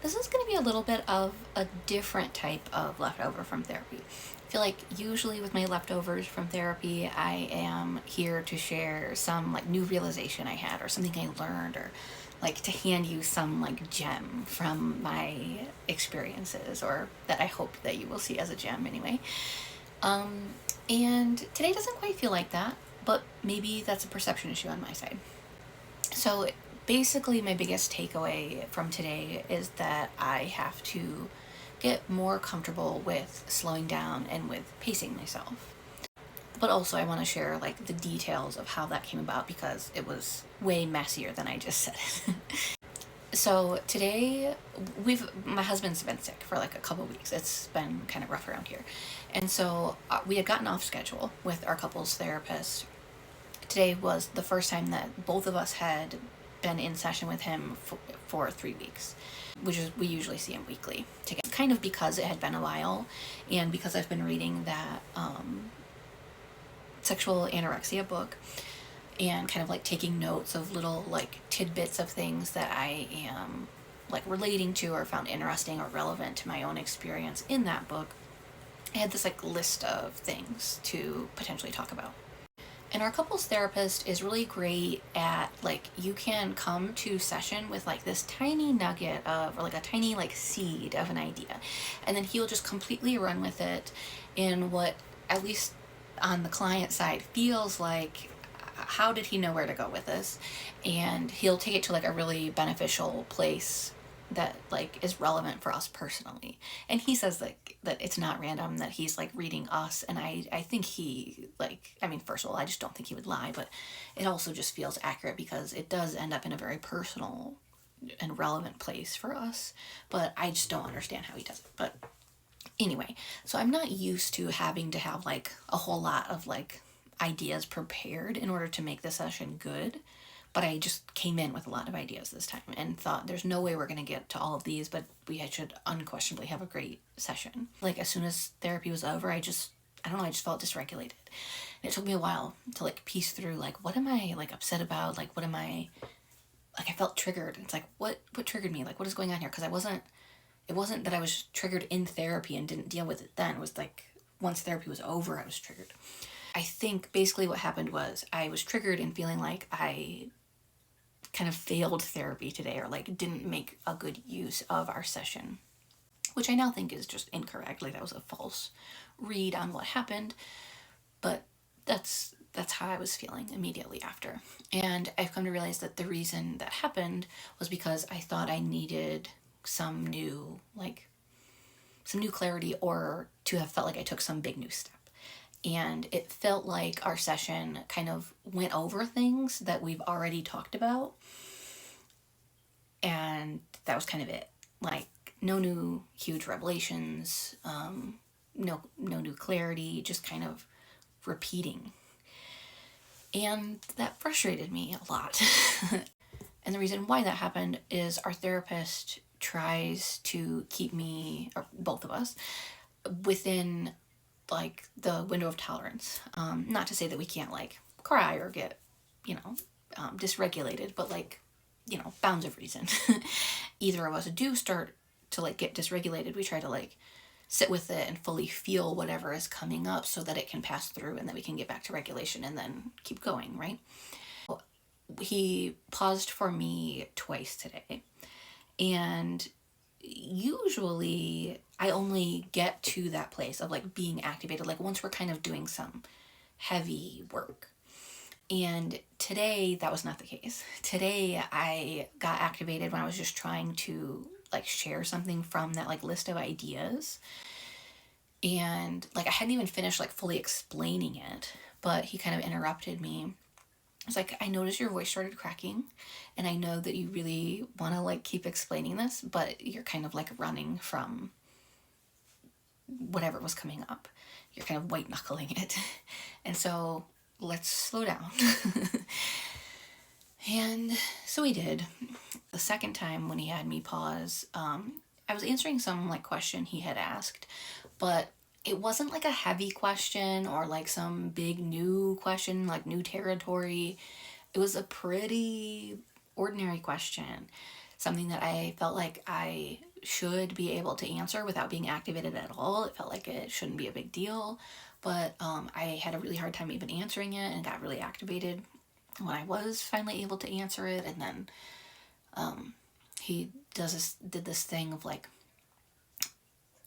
This is going to be a little bit of a different type of leftover from therapy. I feel like usually with my leftovers from therapy, I am here to share some like new realization I had or something I learned or like to hand you some like gem from my experiences or that I hope that you will see as a gem anyway. Um, and today doesn't quite feel like that, but maybe that's a perception issue on my side. So basically, my biggest takeaway from today is that I have to get more comfortable with slowing down and with pacing myself. But also, I want to share like the details of how that came about because it was way messier than I just said it. So today, my husband's been sick for like a couple weeks. It's been kind of rough around here, and so we had gotten off schedule with our couples therapist. Today was the first time that both of us had been in session with him for 3 weeks, which is we usually see him weekly together. Kind of because it had been a while, and because I've been reading that sexual anorexia book, and kind of like taking notes of little like tidbits of things that I am like relating to or found interesting or relevant to my own experience in that book. I had this like list of things to potentially talk about. And our couples therapist is really great at like you can come to session with like this tiny nugget of or like a tiny like seed of an idea, and then he'll just completely run with it in what at least on the client side feels like how did he know where to go with this, and he'll take it to like a really beneficial place that like is relevant for us personally. And he says like that it's not random, that he's like reading us, and I think he like, I mean, first of all, I just don't think he would lie, but it also just feels accurate because it does end up in a very personal and relevant place for us, but I just don't understand how he does it. But anyway, so I'm not used to having to have like a whole lot of like ideas prepared in order to make the session good. But I just came in with a lot of ideas this time and thought there's no way we're going to get to all of these, but we should unquestionably have a great session. Like as soon as therapy was over, I don't know, I just felt dysregulated. And it took me a while to like piece through like what am I like upset about? Like what am I like I felt triggered. It's like what triggered me? Like what is going on here? Because it wasn't that I was triggered in therapy and didn't deal with it then. It was like once therapy was over, I was triggered. I think basically what happened was I was triggered in feeling like I kind of failed therapy today or like didn't make a good use of our session, which I now think is just incorrect. Like that was a false read on what happened, but that's how I was feeling immediately after. And I've come to realize that the reason that happened was because I thought I needed some new clarity or to have felt like I took some big new step. And it felt like our session kind of went over things that we've already talked about. And that was kind of it. Like, no new huge revelations, no new clarity, just kind of repeating. And that frustrated me a lot. And the reason why that happened is our therapist tries to keep me, or both of us, within like the window of tolerance. Not to say that we can't like cry or get, dysregulated, but like, bounds of reason. Either of us do start to like get dysregulated. We try to like sit with it and fully feel whatever is coming up so that it can pass through and that we can get back to regulation and then keep going, right? He paused for me twice today. And usually I only get to that place of like being activated like once we're kind of doing some heavy work. And today that was not the case. Today I got activated when I was just trying to like share something from that like list of ideas. And like I hadn't even finished like fully explaining it, but he kind of interrupted me. It's like, I noticed your voice started cracking, and I know that you really want to like keep explaining this, but you're kind of like running from whatever was coming up. You're kind of white knuckling it. And so let's slow down. And so we did. The second time when he had me pause, I was answering some like question he had asked, but it wasn't like a heavy question or like some big new question, like new territory. It was a pretty ordinary question, something that I felt like I should be able to answer without being activated at all. It felt like it shouldn't be a big deal, but I had a really hard time even answering it and got really activated when I was finally able to answer it. And then he did this thing of like,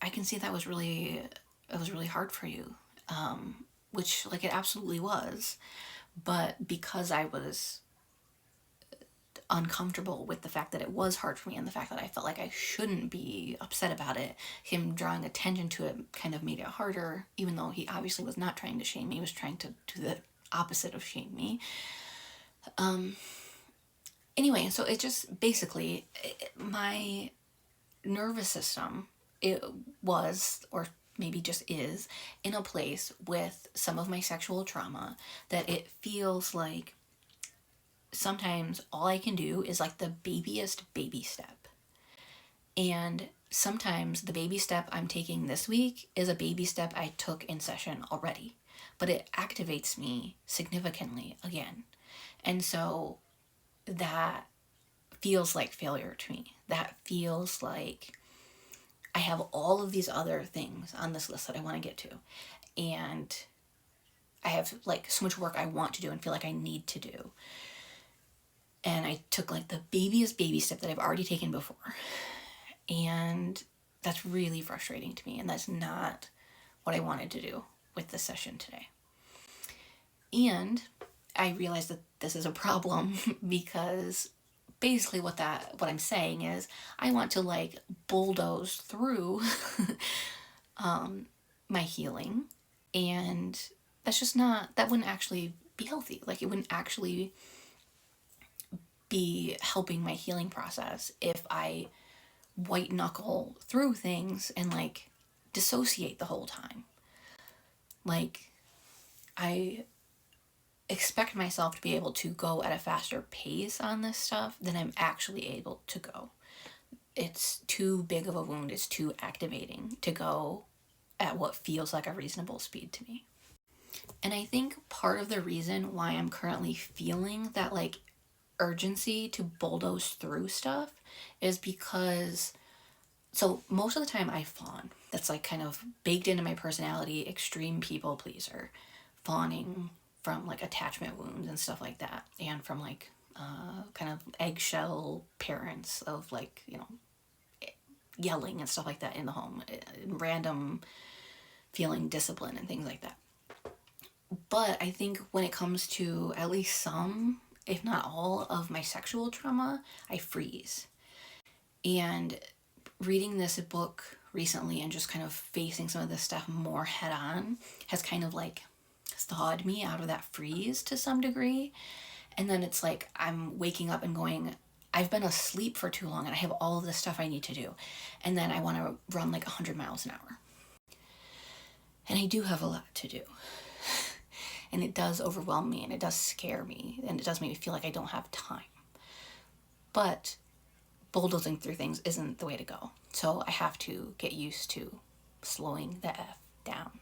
I can see it was really hard for you, which like it absolutely was, but because I was uncomfortable with the fact that it was hard for me and the fact that I felt like I shouldn't be upset about it, him drawing attention to it kind of made it harder, even though he obviously was not trying to shame me. He was trying to do the opposite of shame me. Anyway, so it just basically, my nervous system, it was, or maybe just is, in a place with some of my sexual trauma that it feels like sometimes all I can do is like the babyest baby step. And sometimes the baby step I'm taking this week is a baby step I took in session already, but it activates me significantly again. And so that feels like failure to me. That feels like I have all of these other things on this list that I want to get to. And I have like so much work I want to do and feel like I need to do. And I took like the babyest baby step that I've already taken before. And that's really frustrating to me. And that's not what I wanted to do with this session today. And I realized that this is a problem because basically what I'm saying is I want to like bulldoze through my healing, and that's just not, that wouldn't actually be healthy. Like it wouldn't actually be helping my healing process if I white knuckle through things and like dissociate the whole time. Like I expect myself to be able to go at a faster pace on this stuff than I'm actually able to go. It's too big of a wound, it's too activating to go at what feels like a reasonable speed to me. And I think part of the reason why I'm currently feeling that like urgency to bulldoze through stuff is because, so most of the time I fawn. That's like kind of baked into my personality, extreme people pleaser, fawning from like attachment wounds and stuff like that, and from like kind of eggshell parents of like, you know, yelling and stuff like that in the home, random feeling discipline and things like that. But I think when it comes to at least some, if not all, of my sexual trauma, I freeze. And reading this book recently and just kind of facing some of this stuff more head on has kind of like thawed me out of that freeze to some degree. And then it's like I'm waking up and going, I've been asleep for too long and I have all of this stuff I need to do. And then I want to run like 100 miles an hour. And I do have a lot to do. And it does overwhelm me and it does scare me and it does make me feel like I don't have time. But bulldozing through things isn't the way to go. So I have to get used to slowing the F down.